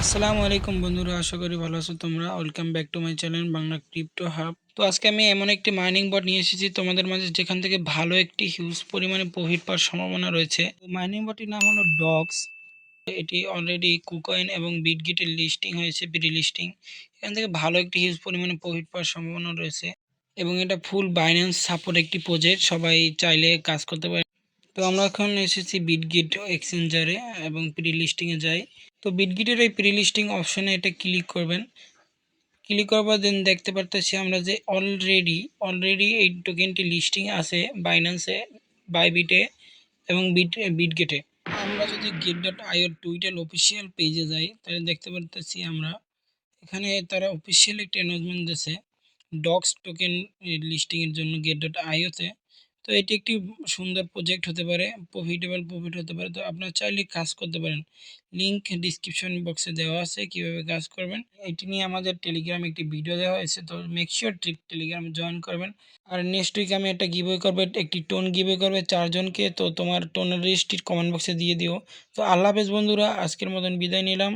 আসসালামু আলাইকুম বন্ধুরা, আশা করি ভালো আছো তোমরা। Welcome back to my channel Bangla crypto hub. তো আজকে আমি এমন একটি মাইনিং বট নিয়ে এসেছি তোমাদের মাঝে, যেখান থেকে ভালো একটি হিউজ পরিমাণে প্রফিট পাওয়ার সম্ভাবনা রয়েছে। মাইনিং বটটির নাম হলো ডক্স। এটি অলরেডি কুকয়েন এবং বিটগেটে লিস্টিং হয়েছে, প্রি লিস্টিং। এখান থেকে ভালো একটি হিউজ পরিমাণে প্রফিট পাওয়ার সম্ভাবনা রয়েছে এবং এটা ফুল বাইন্যান্স সাপোর্ট একটি প্রজেক্ট, সবাই চাইলে কাজ করতে পারে। তো আমরা এখন এসেছি বিটগেট এক্সচেঞ্জারে এবং প্রি লিস্টিংয়ে যাই। তো বিটগেটের এই প্রি লিস্টিং অপশনে এটা ক্লিক করবেন। ক্লিক করবার দেন দেখতে পারতেছি আমরা যে অলরেডি এই টোকেনটি লিস্টিং আছে বাইন্যান্সে, বাইবিটে এবং বিটগেটে। আমরা যদি get.io টুইটার অফিসিয়াল পেজে যাই তাহলে দেখতে পারতেছি আমরা এখানে তারা অফিসিয়াল একটা অ্যানাউন্সমেন্ট দিয়েছে ডক্স টোকেন লিস্টিংয়ের জন্য get.io-তে। তো এটি একটি সুন্দর প্রজেক্ট হতে পারে, প্রফিটেবল প্রফিট হতে পারে। তো আপনারা চাইলে কাজ করতে পারেন। লিঙ্ক ডিসক্রিপশন বক্সে দেওয়া আছে কিভাবে কাজ করবেন। এটি নিয়ে আমাদের টেলিগ্রামে একটি ভিডিও দেওয়া হয়েছে, তো মেক শিওর টেলিগ্রামে জয়েন করবেন। আর নেক্সট উইক আমি একটা গিভওয়ে করবো, একটি টোন গিভওয়ে করবে 4 জনকে। তো তোমার টোনের রেজিস্ট্রির কমেন্ট বক্সে দিয়ে দিও। তো আল্লাহ হাফেজ বন্ধুরা, আজকের মতন বিদায় নিলাম।